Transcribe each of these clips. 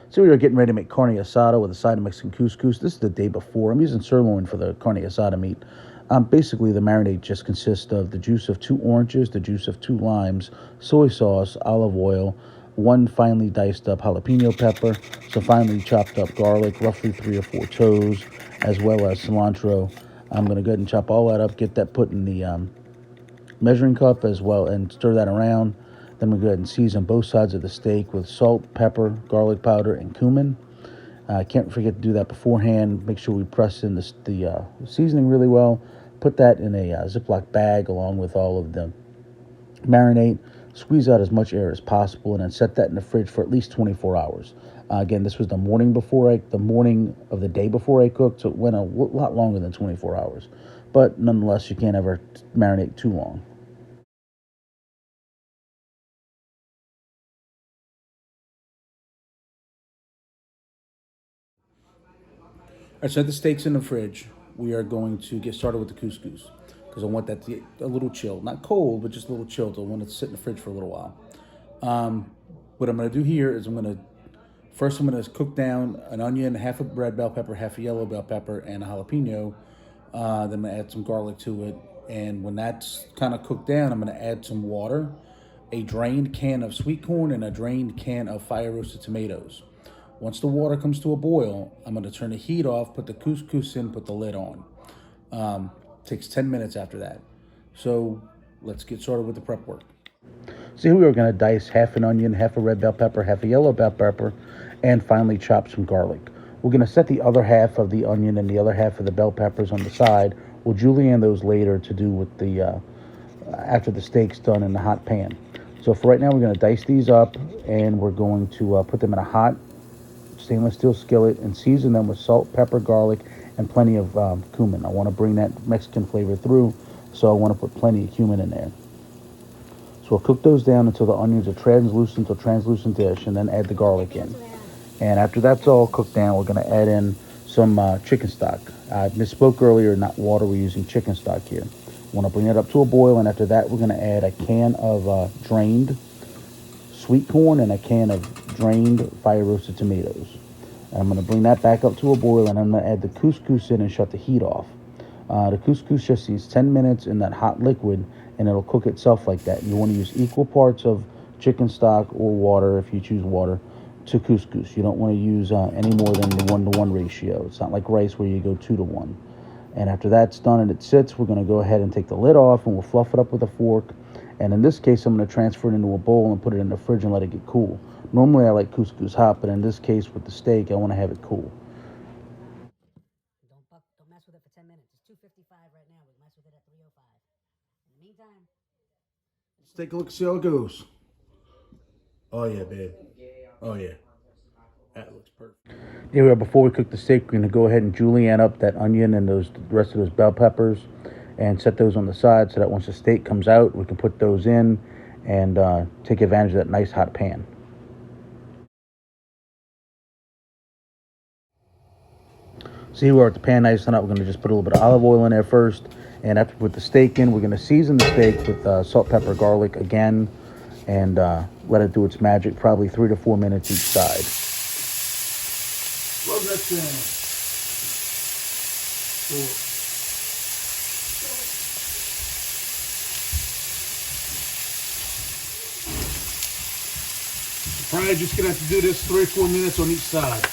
So we are getting ready to make carne asada with a side of Mexican couscous. This is the day before. I'm using sirloin for the carne asada meat. Basically, the marinade just consists of the juice of 2 oranges, the juice of 2 limes, soy sauce, olive oil, one finely diced up jalapeno pepper, some finely chopped up garlic, roughly 3 or 4 toes, as well as cilantro. I'm going to go ahead and chop all that up, get that put in the measuring cup as well, and stir that around. Then we'll go ahead and season both sides of the steak with salt, pepper, garlic powder, and cumin. Can't forget to do that beforehand. Make sure we press in the seasoning really well. Put that in a Ziploc bag along with all of the marinade. Squeeze out as much air as possible, and then set that in the fridge for at least 24 hours. Again, this was the morning of the day before I cooked, so it went a lot longer than 24 hours. But nonetheless, you can't ever marinate too long. All right, so the steak's in the fridge. We are going to get started with the couscous because I want that to get a little chilled. Not cold, but just a little chilled. I want it to sit in the fridge for a little while. What I'm going to do here is I'm going to cook down an onion, half a red bell pepper, half a yellow bell pepper, and a jalapeno. Then I'm going to add some garlic to it. And when that's kind of cooked down, I'm going to add some water, a drained can of sweet corn, and a drained can of fire roasted tomatoes. Once the water comes to a boil, I'm going to turn the heat off, put the couscous in, put the lid on. Takes 10 minutes after that. So let's get started with the prep work. So here we are going to dice half an onion, half a red bell pepper, half a yellow bell pepper, and finally chop some garlic. We're going to set the other half of the onion and the other half of the bell peppers on the side. We'll julienne those later to do with the after the steak's done in the hot pan. So for right now, we're going to dice these up, and we're going to put them in a hot stainless steel skillet and season them with salt, pepper, garlic, and plenty of cumin. I want to bring that Mexican flavor through, so I want to put plenty of cumin in there. So we'll cook those down until the onions are translucent or translucent-ish, and then add the garlic in. And after that's all cooked down, we're going to add in some chicken stock. I misspoke earlier, not water, we're using chicken stock here. I want to bring it up to a boil, and after that, we're going to add a can of drained sweet corn and a can of drained fire roasted tomatoes. And I'm going to bring that back up to a boil, and I'm going to add the couscous in and shut the heat off. The couscous just needs 10 minutes in that hot liquid, and it'll cook itself like that. You want to use equal parts of chicken stock or water, if you choose water, to couscous. You don't want to use any more than the 1-to-1 ratio. It's not like rice where you go 2-to-1. And after that's done and it sits, we're going to go ahead and take the lid off, and we'll fluff it up with a fork. And in this case, I'm going to transfer it into a bowl and put it in the fridge and let it get cool. Normally, I like couscous hot, but in this case, with the steak, I want to have it cool. Don't mess with it for 10 minutes. It's 2:55 right now. We'll mess with it at 3:05. In the meantime, let's take a look and see how it goes. Oh, yeah, babe. Oh, yeah. That looks perfect. Anyway, before we cook the steak, we're going to go ahead and julienne up that onion and the rest of those bell peppers and set those on the side so that once the steak comes out, we can put those in and take advantage of that nice hot pan. So here we are at the pan nice and up. We're going to just put a little bit of olive oil in there first. And after we put the steak in, we're going to season the steak with salt, pepper, garlic again, and let it do its magic, probably 3 to 4 minutes each side. Love that thing. Probably just going to have to do this 3 or 4 minutes on each side.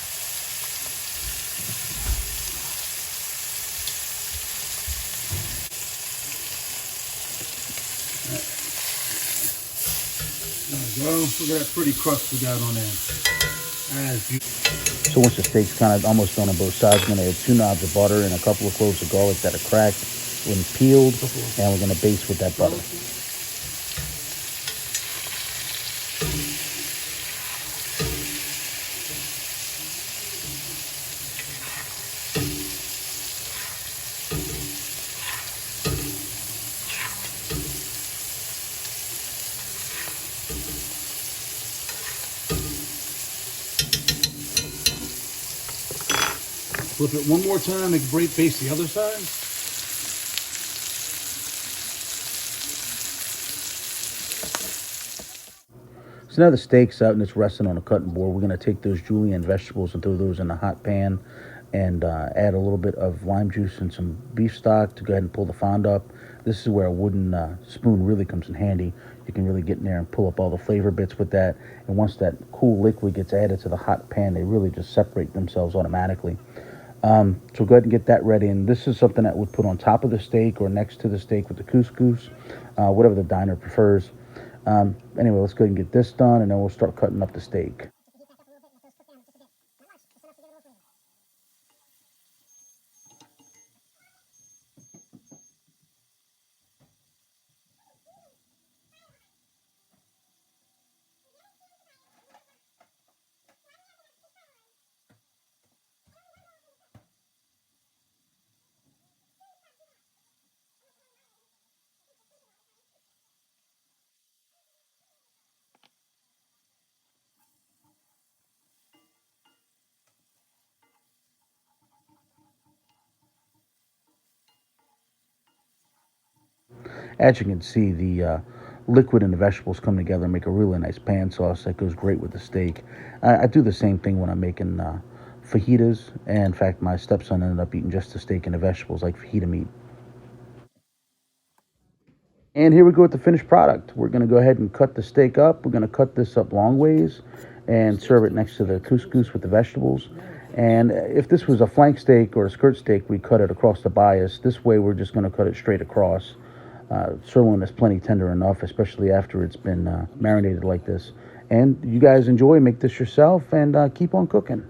There we go. Look at that pretty crust we got on there. So once the steak's kind of almost done on both sides, I'm going to add 2 knobs of butter and a couple of cloves of garlic that are cracked and peeled, and we're going to baste with that butter. Flip it one more time and baste the other side. So now the steak's out and it's resting on a cutting board. We're going to take those julienne vegetables and throw those in a hot pan and add a little bit of lime juice and some beef stock to go ahead and pull the fond up. This is where a wooden spoon really comes in handy. You can really get in there and pull up all the flavor bits with that. And once that cool liquid gets added to the hot pan, they really just separate themselves automatically. So go ahead and get that ready. And this is something that would put on top of the steak or next to the steak with the couscous, whatever the diner prefers. Anyway, let's go ahead and get this done, and then we'll start cutting up the steak. As you can see, the liquid and the vegetables come together and make a really nice pan sauce that goes great with the steak. I do the same thing when I'm making fajitas. And in fact, my stepson ended up eating just the steak and the vegetables like fajita meat. And here we go with the finished product. We're going to go ahead and cut the steak up. We're going to cut this up long ways and serve it next to the couscous with the vegetables. And if this was a flank steak or a skirt steak, we cut it across the bias. This way, we're just going to cut it straight across. Sirloin is plenty tender enough, especially after it's been marinated like this. And you guys enjoy, make this yourself, and keep on cooking.